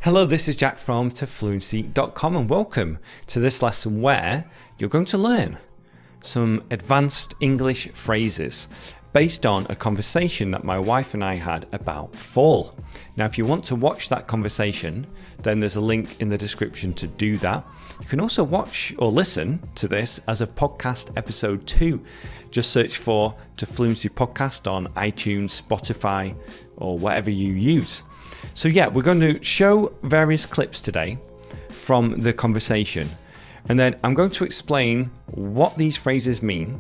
Hello, this is Jack from Fluency.com and welcome to this lesson where you're going to learn some advanced English phrases based on a conversation that my wife and I had about fall. Now, if you want to watch that conversation, then there's a link in the description to do that. You can also watch or listen to this as a podcast episode 2. Just search for Fluency Podcast on iTunes, Spotify, or whatever you use. So yeah, we're going to show various clips today from the conversation, and then I'm going to explain what these phrases mean,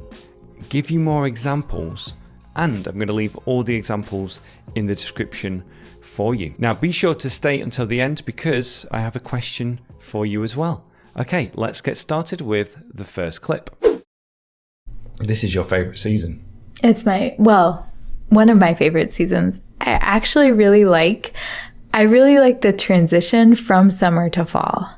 give you more examples, and I'm going to leave all the examples in the description for you. Now be sure to stay until the end because I have a question for you as well. Okay, let's get started with the first clip. This is your favourite season. It's one of my favorite seasons. I really like the transition from summer to fall.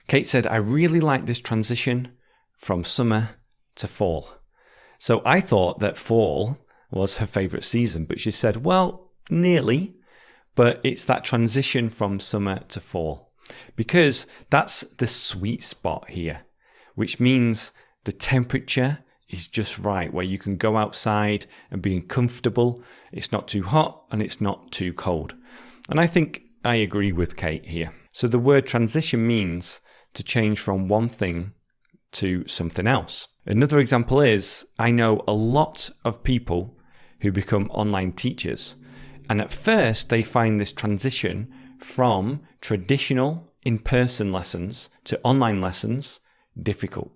Kate said, I really like this transition from summer to fall. So I thought that fall was her favourite season, but she said, well, nearly, but it's that transition from summer to fall. Because that's the sweet spot here, which means the temperature is just right, where you can go outside and be comfortable. It's not too hot and it's not too cold. And I think I agree with Kate here. So the word transition means to change from one thing to something else. Another example is, I know a lot of people who become online teachers, and at first they find this transition from traditional in-person lessons to online lessons difficult.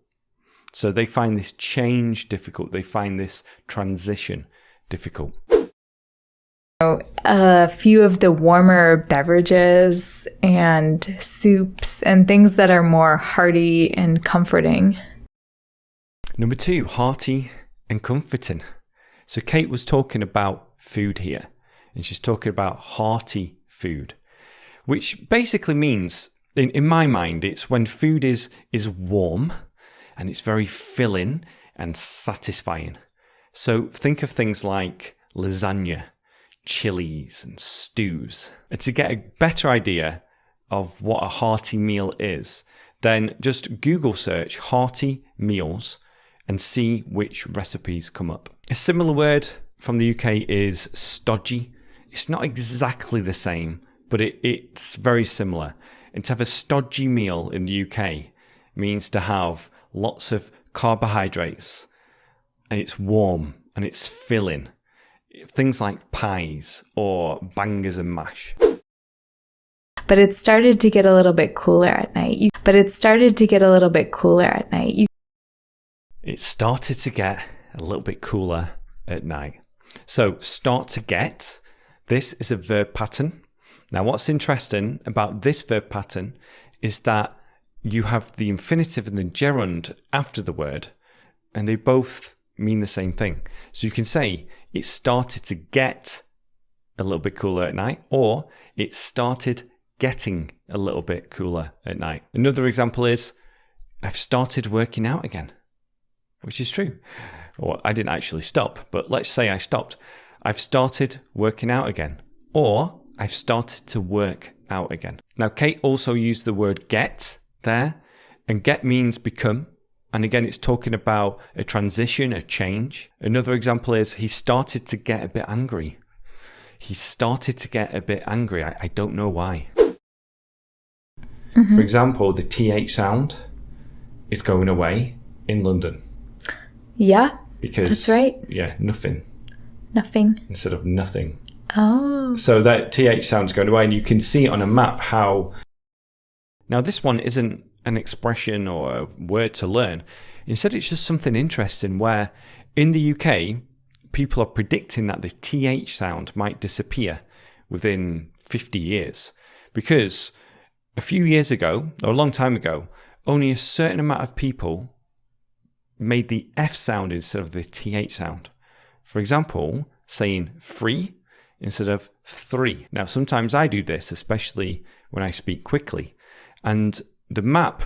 So they find this change difficult. They find this transition difficult. A few of the warmer beverages and soups and things that are more hearty and comforting. Number 2, hearty and comforting. So Kate was talking about food here, and she's talking about hearty food, which basically means, in my mind, it's when food is warm and it's very filling and satisfying. So think of things like lasagna, chilies and stews. And to get a better idea of what a hearty meal is, then just Google search hearty meals and see which recipes come up. A similar word from the UK is stodgy. It's not exactly the same, but it's very similar. And to have a stodgy meal in the UK means to have lots of carbohydrates, and it's warm and it's filling. Things like pies or bangers and mash. But it started to get a little bit cooler at night. It started to get a little bit cooler at night. So start to get, this is a verb pattern. Now what's interesting about this verb pattern is that you have the infinitive and the gerund after the word, and they both mean the same thing. So you can say, it started to get a little bit cooler at night, or it started getting a little bit cooler at night. Another example is, I've started working out again, which is true. Or I didn't actually stop, but let's say I stopped. I've started working out again, or I've started to work out again. Now, Kate also used the word get there, and get means become. And again, it's talking about a transition, a change. Another example is, he started to get a bit angry. I don't know why. For example, the TH sound is going away in London. Yeah, because that's right. Yeah, nothing instead of nothing. Oh. So that TH sound is going away, and you can see on a map how... Now this one isn't an expression or a word to learn. Instead, it's just something interesting where in the UK, people are predicting that the TH sound might disappear within 50 years. Because a few years ago, or a long time ago, only a certain amount of people made the F sound instead of the TH sound. For example, saying free instead of three. Now, sometimes I do this, especially when I speak quickly. And the map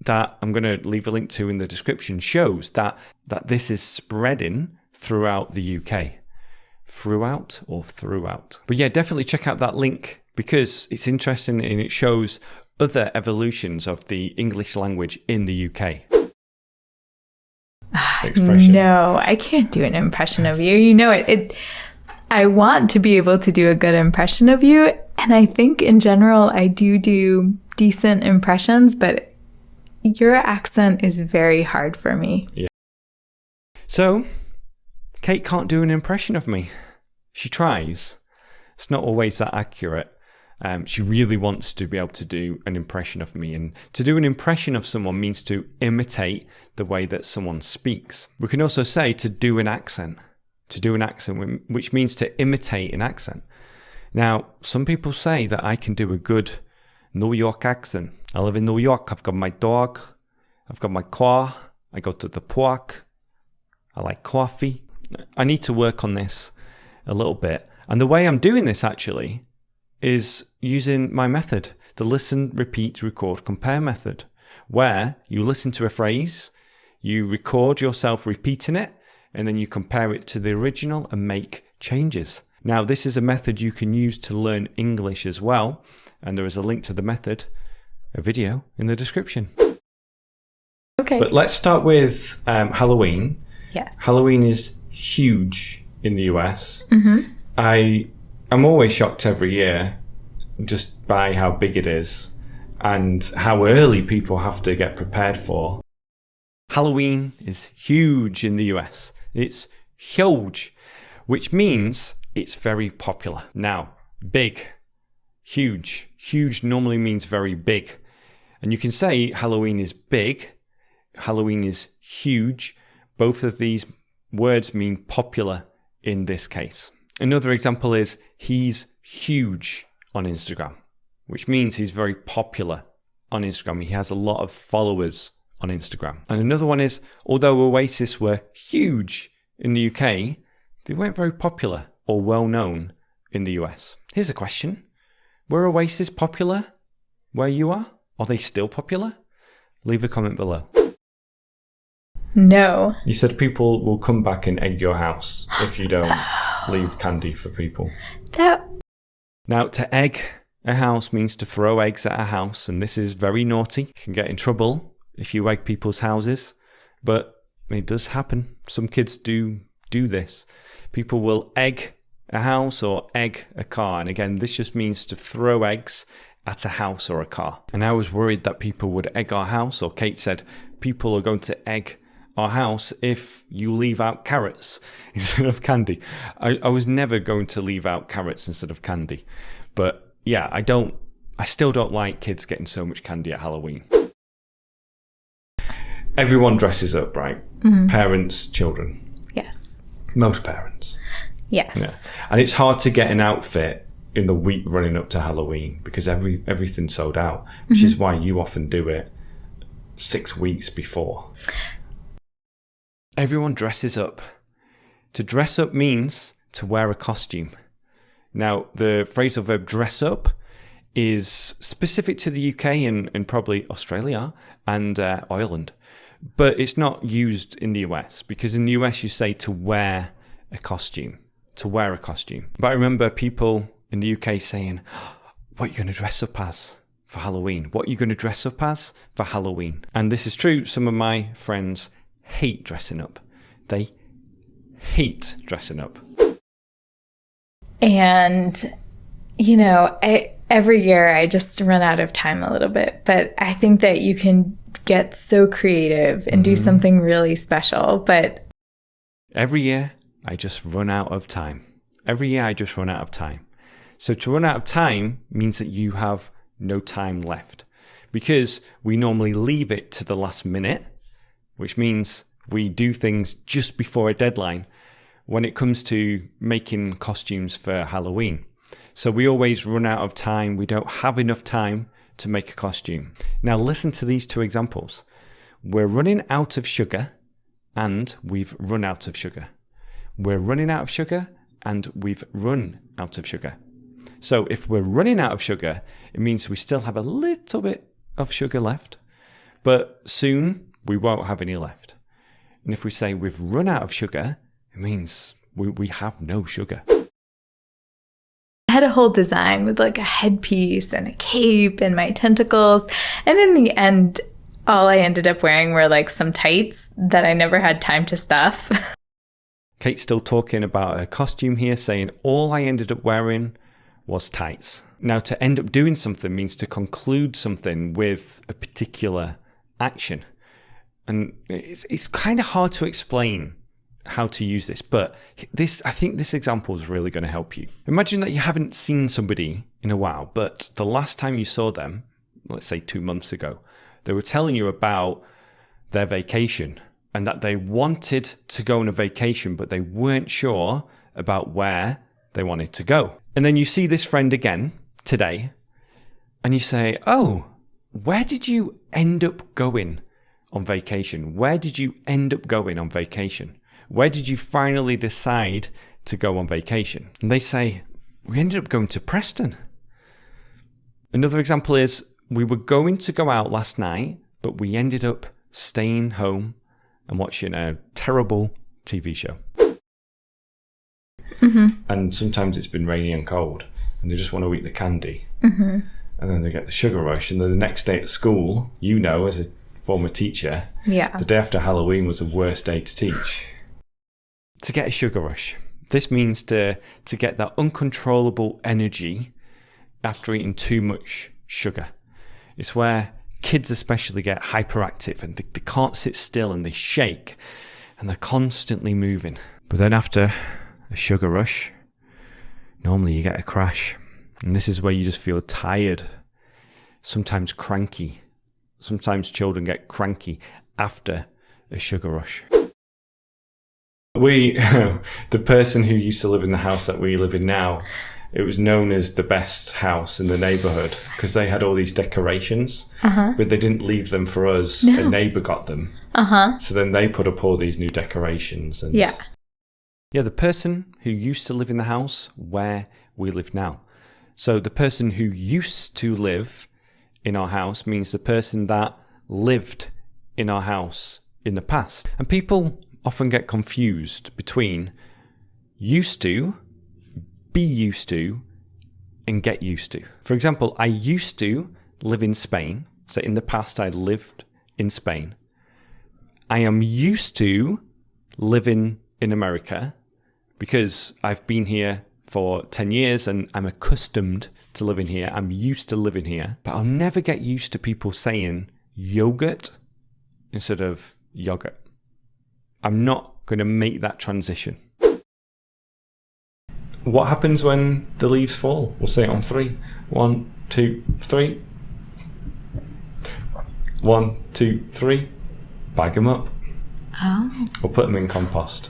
that I'm going to leave a link to in the description shows that this is spreading throughout the UK. Throughout or throughout. But yeah, definitely check out that link because it's interesting and it shows other evolutions of the English language in the UK. Expression. No, I can't do an impression of you. You know it. I want to be able to do a good impression of you. And I think in general, I do decent impressions, but your accent is very hard for me. Yeah. So, Kate can't do an impression of me. She tries. It's not always that accurate. She really wants to be able to do an impression of me. And to do an impression of someone means to imitate the way that someone speaks. We can also say to do an accent. To do an accent, which means to imitate an accent. Now, some people say that I can do a good New York accent. I live in New York. I've got my dog. I've got my car. I go to the park. I like coffee. I need to work on this a little bit. And the way I'm doing this actually is using my method, the listen, repeat, record, compare method, where you listen to a phrase, you record yourself repeating it, and then you compare it to the original and make changes. Now, this is a method you can use to learn English as well, and there is a link to the method, a video, in the description. Okay. But let's start with Halloween. Yes. Halloween is huge in the US. Mm-hmm. I'm always shocked every year just by how big it is and how early people have to get prepared for. Halloween is huge in the US. It's huge, which means it's very popular. Now, big, huge. Huge normally means very big. And you can say Halloween is big, Halloween is huge. Both of these words mean popular in this case. Another example is he's huge on Instagram, which means he's very popular on Instagram. He has a lot of followers on Instagram. And another one is, although Oasis were huge in the UK, they weren't very popular or well known in the US. Here's a question. Were Oasis popular where you are? Are they still popular? Leave a comment below. No. You said people will come back and egg your house if you don't leave candy for people. Now, to egg a house means to throw eggs at a house, and this is very naughty. You can get in trouble if you egg people's houses, but it does happen. Some kids do this. People will egg a house or egg a car, and again, this just means to throw eggs at a house or a car. And I was worried that people would egg our house, or Kate said people are going to egg our house if you leave out carrots instead of candy. I was never going to leave out carrots instead of candy. But yeah, I still don't like kids getting so much candy at Halloween. Everyone dresses up, right? Mm-hmm. Parents, children. Yes. Most parents. Yes. Yeah. And it's hard to get an outfit in the week running up to Halloween because everything's sold out, which mm-hmm. is why you often do it 6 weeks before. Everyone dresses up. To dress up means to wear a costume. Now, the phrasal verb dress up is specific to the UK and probably Australia and Ireland. But it's not used in the US because in the US you say to wear a costume. To wear a costume. But I remember people in the UK saying, what are you going to dress up as for Halloween? What are you going to dress up as for Halloween? And this is true. Some of my friends hate dressing up. They hate dressing up. And, you know, every year I just run out of time a little bit. But I think that you can get so creative and do something really special. But every year I just run out of time. Every year I just run out of time. So to run out of time means that you have no time left. Because we normally leave it to the last minute, which means we do things just before a deadline when it comes to making costumes for Halloween. So we always run out of time. We don't have enough time to make a costume. Now listen to these two examples. We're running out of sugar and we've run out of sugar. We're running out of sugar and we've run out of sugar. So if we're running out of sugar, it means we still have a little bit of sugar left, but soon we won't have any left. And if we say we've run out of sugar, it means we have no sugar. had a whole design with like a headpiece and a cape and my tentacles. And in the end, all I ended up wearing were like some tights that I never had time to stuff. Kate's still talking about her costume here, saying all I ended up wearing was tights. Now, to end up doing something means to conclude something with a particular action. And it's kind of hard to explain how to use this, but I think this example is really going to help you. Imagine that you haven't seen somebody in a while, but the last time you saw them, let's say 2 months ago, they were telling you about their vacation and that they wanted to go on a vacation, but they weren't sure about where they wanted to go. And then you see this friend again today and you say, oh, where did you end up going on vacation? Where did you end up going on vacation? Where did you finally decide to go on vacation? And they say, we ended up going to Preston. Another example is, we were going to go out last night, but we ended up staying home and watching a terrible TV show. Mm-hmm. And sometimes it's been rainy and cold and they just want to eat the candy. Mm-hmm. And then they get the sugar rush. And then the next day at school, you know, as a former teacher, the day after Halloween was the worst day to teach. To get a sugar rush. This means to get that uncontrollable energy after eating too much sugar. It's where kids especially get hyperactive and they can't sit still and they shake and they're constantly moving. But then after a sugar rush, normally you get a crash. And this is where you just feel tired, sometimes cranky. Sometimes children get cranky after a sugar rush. The person who used to live in the house that we live in now, it was known as the best house in the neighbourhood because they had all these decorations, but they didn't leave them for us. No. A neighbour got them. So then they put up all these new decorations. And yeah, the person who used to live in the house where we live now. So the person who used to live in our house means the person that lived in our house in the past. And people often get confused between used to, be used to, and get used to. For example, I used to live in Spain. So in the past, I lived in Spain. I am used to living in America because I've been here for 10 years and I'm accustomed to living here. I'm used to living here. But I'll never get used to people saying yogurt instead of yogurt. I'm not going to make that transition. What happens when the leaves fall? We'll say it on 3. 1, 2, 3. 1, 2, 3. Bag them up. Oh. Or put them in compost.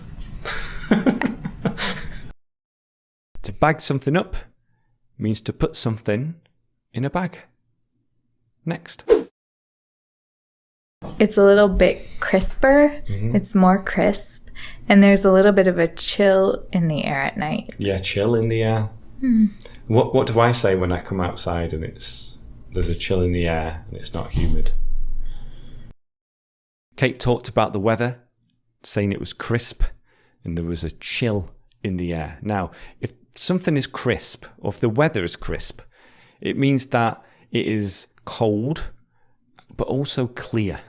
To bag something up means to put something in a bag. Next. It's a little bit crisper. Mm-hmm. It's more crisp. And there's a little bit of a chill in the air at night. Yeah, chill in the air. What do I say when I come outside and there's a chill in the air and it's not humid? Kate talked about the weather, saying it was crisp and there was a chill in the air. Now, if something is crisp, or if the weather is crisp, it means that it is cold, but also clear.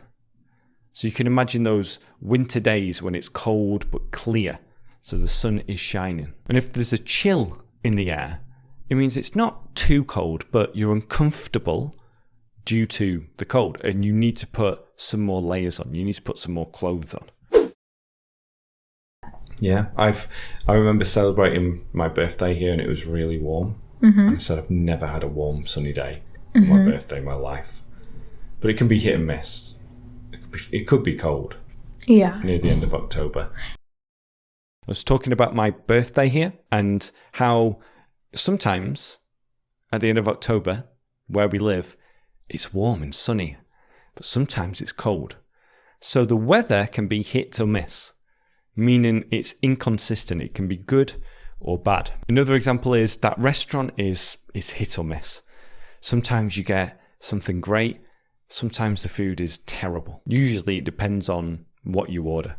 So you can imagine those winter days when it's cold but clear, so the sun is shining. And if there's a chill in the air, it means it's not too cold, but you're uncomfortable due to the cold, and you need to put some more layers on. You need to put some more clothes on. Yeah, I remember celebrating my birthday here and it was really warm. And I said I've never had a warm sunny day on my birthday in my life. But it can be hit and miss. It could be cold. Yeah. Near the end of October. I was talking about my birthday here and how sometimes at the end of October, where we live, it's warm and sunny, but sometimes it's cold. So the weather can be hit or miss, meaning it's inconsistent. It can be good or bad. Another example is that restaurant is hit or miss. Sometimes you get something great. Sometimes the food is terrible. Usually it depends on what you order.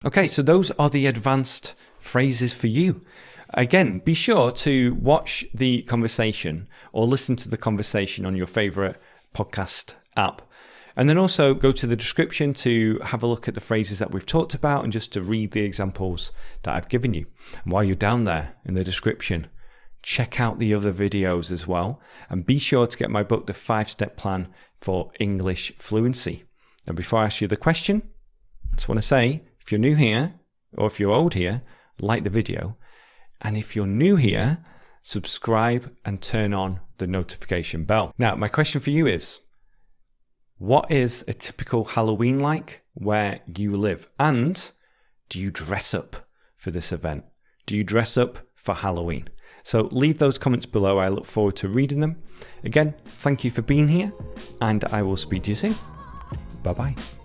Okay, so those are the advanced phrases for you. Again, be sure to watch the conversation or listen to the conversation on your favorite podcast app. And then also go to the description to have a look at the phrases that we've talked about and just to read the examples that I've given you. And while you're down there in the description, check out the other videos as well. And be sure to get my book, The 5-Step Plan for English Fluency. Now, before I ask you the question, I just want to say, if you're new here or if you're old here, like the video. And if you're new here, subscribe and turn on the notification bell. Now, my question for you is, what is a typical Halloween like where you live? And do you dress up for this event? Do you dress up for Halloween? So leave those comments below. I look forward to reading them. Again, thank you for being here, and I will speak to you soon. Bye-bye.